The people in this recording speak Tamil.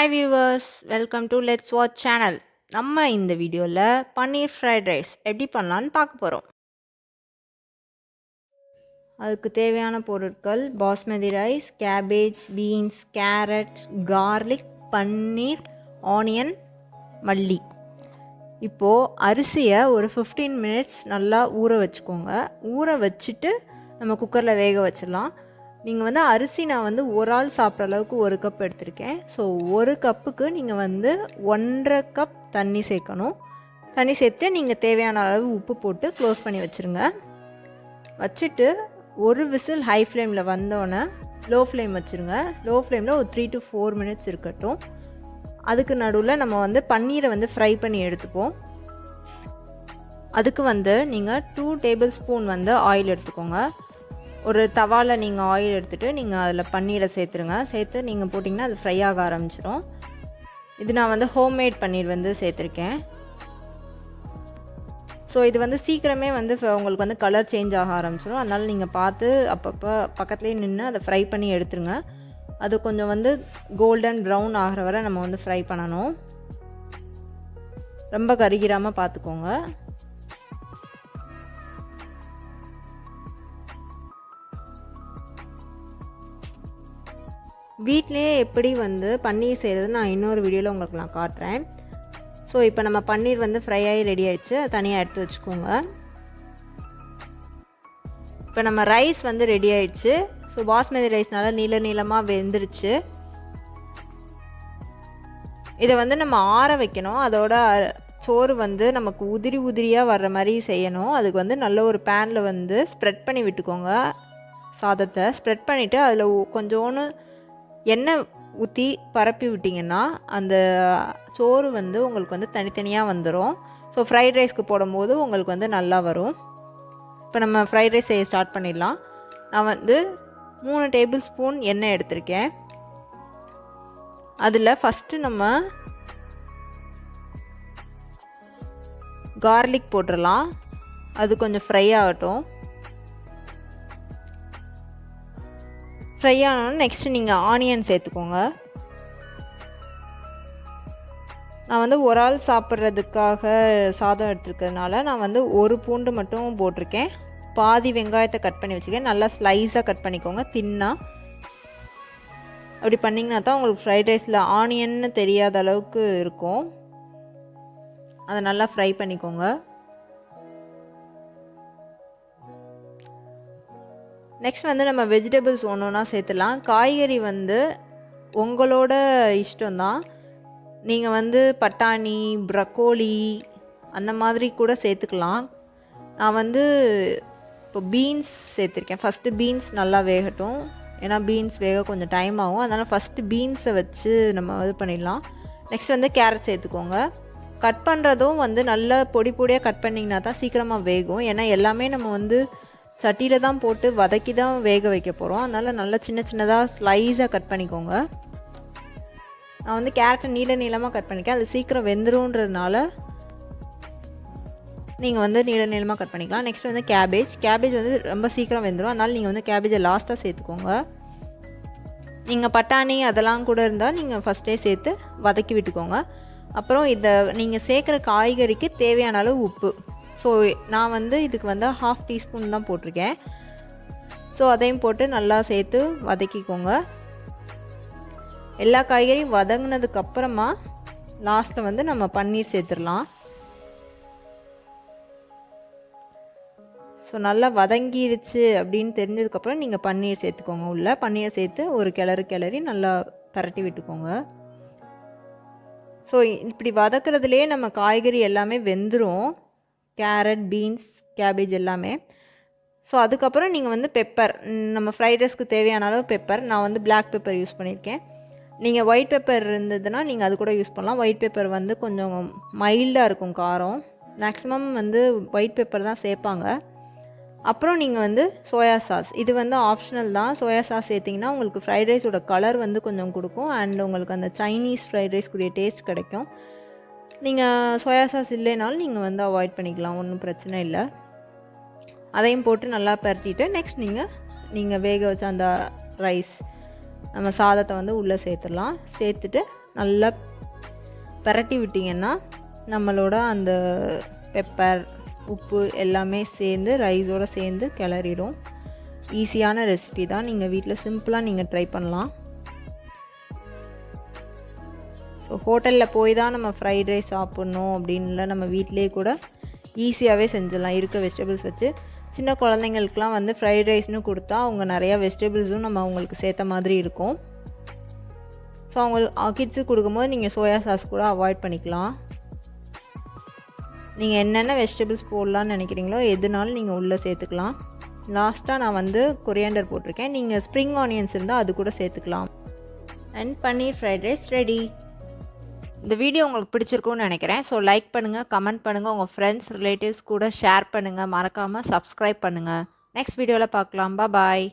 Hi viewers, welcome to Let's Watch channel. நம்ம இந்த வீடியோவில் பன்னீர் ஃப்ரைட் ரைஸ் எப்படி பண்ணலான்னு பார்க்க போகிறோம். அதுக்கு தேவையான பொருட்கள் basmati rice, cabbage, beans, carrot, garlic, paneer, onion, மல்லி. இப்போது அரிசியை ஒரு 15 minutes நல்லா ஊற வச்சுக்கோங்க. ஊற வச்சுட்டு நம்ம குக்கரில் வேக வச்சிடலாம். நீங்கள் அரிசி நான் ஒரு ஆள் சாப்பிட்ற அளவுக்கு 1 கப் எடுத்திருக்கேன். ஸோ 1 கப்புக்கு நீங்கள் 1.5 கப் தண்ணி சேர்க்கணும். தண்ணி சேர்த்து நீங்கள் தேவையான அளவு உப்பு போட்டு க்ளோஸ் பண்ணி வச்சுருங்க. வச்சுட்டு ஒரு விசில் ஹை ஃப்ளேமில் வந்தோடனே லோ ஃப்ளேம் வச்சுருங்க. லோ ஃப்ளேமில் ஒரு 3 to 4 minutes இருக்கட்டும். அதுக்கு நடுவில் நம்ம பன்னீரை ஃப்ரை பண்ணி எடுத்துப்போம். அதுக்கு நீங்கள் 2 tablespoon ஆயில் எடுத்துக்கோங்க. ஒரு தவாவில் நீங்கள் ஆயில் எடுத்துகிட்டு நீங்கள் அதில் பன்னீரை சேர்த்துருங்க. சேர்த்து நீங்கள் போட்டிங்கன்னா அது ஃப்ரை ஆக ஆரம்பிச்சிடும். இது நான் ஹோம்மேட் பன்னீர் சேர்த்துருக்கேன். ஸோ இது சீக்கிரமே உங்களுக்கு கலர் சேஞ்ச் ஆக ஆரம்பிச்சிடும். அதனால் நீங்கள் பார்த்து அப்பப்போ பக்கத்துலேயே நின்று அதை ஃப்ரை பண்ணி எடுத்துருங்க. அது கொஞ்சம் கோல்டன் ப்ரௌன் ஆகிற வரை நம்ம ஃப்ரை பண்ணணும். ரொம்ப கருகிராமல் பார்த்துக்கோங்க. வீட்டிலேயே எப்படி பன்னீர் செய்கிறது நான் இன்னொரு வீடியோவில் உங்களுக்கு நான் காட்டுறேன். ஸோ இப்போ நம்ம பன்னீர் ஃப்ரை ஆகி ரெடி ஆகிடுச்சு. தனியாக எடுத்து வச்சுக்கோங்க. இப்போ நம்ம ரைஸ் ரெடி ஆகிடுச்சு. ஸோ பாஸ்மதி ரைஸ்னால நீளமாக வெந்துருச்சு. இதை நம்ம ஆற வைக்கணும். அதோட சோறு நமக்கு உதிரியாக வர்ற மாதிரி செய்யணும். அதுக்கு நல்ல ஒரு பேனில் ஸ்ப்ரெட் பண்ணி விட்டுக்கோங்க. சாதத்தை ஸ்ப்ரெட் பண்ணிவிட்டு அதில் கொஞ்சோன்னு எண்ணெய் ஊற்றி பரப்பி விட்டிங்கன்னா அந்த சோறு உங்களுக்கு தனித்தனியாக வந்துடும். ஸோ ஃப்ரைட் ரைஸ்க்கு போடும்போது உங்களுக்கு நல்லா வரும். இப்போ நம்ம ஃப்ரைட் ரைஸ் செய்ய ஸ்டார்ட் பண்ணிடலாம். நான் 3 tablespoon எண்ணெய் எடுத்திருக்கேன். அதில் ஃபஸ்ட்டு நம்ம கார்லிக் போட்டுடலாம். அது கொஞ்சம் ஃப்ரை ஆகட்டும். ஃப்ரை ஆனோன்னு நெக்ஸ்ட்டு நீங்கள் ஆனியன் சேர்த்துக்கோங்க. நான் ஒரு ஆள் சாப்பிட்றதுக்காக சாதம் எடுத்துருக்கிறதுனால நான் ஒரு பூண்டு மட்டும் போட்டிருக்கேன். பாதி வெங்காயத்தை கட் பண்ணி வச்சுருக்கேன். நல்லா ஸ்லைஸாக கட் பண்ணிக்கோங்க, தின்னாக. அப்படி பண்ணிங்கன்னா தான் உங்களுக்கு ஃப்ரைட் ரைஸில் ஆனியன்னு தெரியாத அளவுக்கு இருக்கும். அதை நல்லா ஃப்ரை பண்ணிக்கோங்க. நெக்ஸ்ட் நம்ம வெஜிடபிள்ஸ் ஒன்று சேர்த்துலாம். காய்கறி உங்களோட இஷ்டம்தான். நீங்கள் பட்டாணி, ப்ரக்கோலி அந்த மாதிரி கூட சேர்த்துக்கலாம். நான் இப்போ பீன்ஸ் சேர்த்துருக்கேன். ஃபஸ்ட்டு பீன்ஸ் நல்லா வேகட்டும். ஏன்னா பீன்ஸ் வேக கொஞ்சம் டைம் ஆகும். அதனால் ஃபஸ்ட்டு பீன்ஸை வச்சு நம்ம இது பண்ணிடலாம். நெக்ஸ்ட் கேரட் சேர்த்துக்கோங்க. கட் பண்ணுறதும் நல்லா பொடியாக கட் பண்ணிங்கன்னா தான் சீக்கிரமாக வேகும். ஏன்னா எல்லாமே நம்ம சட்டியில் தான் போட்டு வதக்கி தான் வேக வைக்க போகிறோம். அதனால் நல்லா சின்னதாக ஸ்லைஸாக கட் பண்ணிக்கோங்க. நான் கேரட்டை நீளமாக கட் பண்ணிக்கேன். அது சீக்கிரம் வெந்துருன்றதுனால நீங்கள் நீளமாக கட் பண்ணிக்கலாம். நெக்ஸ்ட் கேபேஜ் ரொம்ப சீக்கிரம் வெந்துடும். அதனால் நீங்கள் கேபேஜை லாஸ்ட்டாக சேர்த்துக்கோங்க. நீங்கள் பட்டாணி அதெல்லாம் கூட இருந்தால் நீங்கள் ஃபஸ்ட்டே சேர்த்து வதக்கி விட்டுக்கோங்க. அப்புறம் இதை நீங்கள் சேர்க்குற காய்கறிக்கு தேவையான அளவு உப்பு. ஸோ நான் இதுக்கு 1/2 teaspoon தான் போட்டிருக்கேன். ஸோ அதையும் போட்டு நல்லா சேர்த்து வதக்கிக்கோங்க. எல்லா காய்கறியும் வதங்கினதுக்கப்புறமா லாஸ்ட்டில் நம்ம பன்னீர் சேர்த்துடலாம். ஸோ நல்லா வதங்கிருச்சு அப்படின்னு தெரிஞ்சதுக்கப்புறம் நீங்கள் பன்னீர் சேர்த்துக்கோங்க. உள்ள பன்னீரை சேர்த்து ஒரு கிளறி நல்லா பரட்டி விட்டுக்கோங்க. ஸோ இப்படி வதக்கிறதுலே நம்ம காய்கறி எல்லாமே வெந்துடும். கேரட், பீன்ஸ், கேபேஜ் எல்லாமே. ஸோ அதுக்கப்புறம் நீங்கள் பெப்பர், நம்ம ஃப்ரைட் ரைஸ்க்கு தேவையான அளவு பெப்பர். நான் பிளாக் பெப்பர் யூஸ் பண்ணியிருக்கேன். நீங்கள் ஒயிட் பெப்பர் இருந்ததுன்னா நீங்கள் அது கூட யூஸ் பண்ணலாம். ஒயிட் பெப்பர் கொஞ்சம் மைல்டாக இருக்கும் காரம். மேக்ஸிமம் ஒயிட் பெப்பர் தான் சேர்ப்பாங்க. அப்புறம் நீங்கள் சோயா சாஸ், இது ஆப்ஷனல் தான். சோயா சாஸ் சேர்த்திங்கன்னா உங்களுக்கு ஃப்ரைட் ரைஸோட கலர் கொஞ்சம் கொடுக்கும். அண்ட் உங்களுக்கு அந்த சைனீஸ் ஃப்ரைட் ரைஸ்க்குரிய டேஸ்ட் கிடைக்கும். நீங்கள் சோயா சாஸ் இல்லைனாலும் நீங்கள் அவாய்ட் பண்ணிக்கலாம், ஒன்றும் பிரச்சனை இல்லை. அதையும் போட்டு நல்லா பரட்டிட்டு நெக்ஸ்ட் நீங்கள் வேக வச்ச அந்த ரைஸ் நம்ம சாதத்தை உள்ளே சேர்த்துடலாம். சேர்த்துட்டு நல்லா பரட்டி விட்டிங்கன்னா நம்மளோட அந்த பெப்பர் உப்பு எல்லாமே சேர்ந்து ரைஸோடு சேர்ந்து கிளறிடும். ஈஸியான ரெசிபி தான், நீங்கள் வீட்டில் சிம்பிளாக நீங்கள் ட்ரை பண்ணலாம். ஸோ ஹோட்டலில் போய் தான் நம்ம ஃப்ரைட் ரைஸ் சாப்பிட்ணும் அப்படின்ல நம்ம வீட்டிலே கூட ஈஸியாகவே செஞ்சிடலாம். இருக்க வெஜிடபிள்ஸ் வச்சு. சின்ன குழந்தைங்களுக்குலாம் வந்து ஃப்ரைட் ரைஸ்னு கொடுத்தா அவங்க நிறையா வெஜிடபிள்ஸும் நம்ம அவங்களுக்கு சேர்த்த மாதிரி இருக்கும். ஸோ அவங்க கிட்ஸுக்கு கொடுக்கும்போது நீங்கள் சோயா சாஸ் கூட அவாய்ட் பண்ணிக்கலாம். நீங்கள் என்னென்ன வெஜிடபிள்ஸ் போடலான்னு நினைக்கிறீங்களோ எதுனாலும் நீங்கள் உள்ளே சேர்த்துக்கலாம். லாஸ்ட்டாக நான் வந்து கொரியாண்டர் போட்டிருக்கேன். நீங்கள் ஸ்ப்ரிங் ஆனியன்ஸ் இருந்தால் அது கூட சேர்த்துக்கலாம். And paneer fried rice ready. இந்த வீடியோ உங்களுக்கு பிடிச்சிருக்கும்னு நினைக்கிறேன். ஸோ லைக் பண்ணுங்கள், கமெண்ட் பண்ணுங்கள், உங்கள் ஃப்ரெண்ட்ஸ் ரிலேட்டிவ்ஸ் கூட ஷேர் பண்ணுங்கள், மறக்காமல் சப்ஸ்கிரைப் பண்ணுங்கள். நெக்ஸ்ட் வீடியோவில் பார்க்கலாம். பாய்.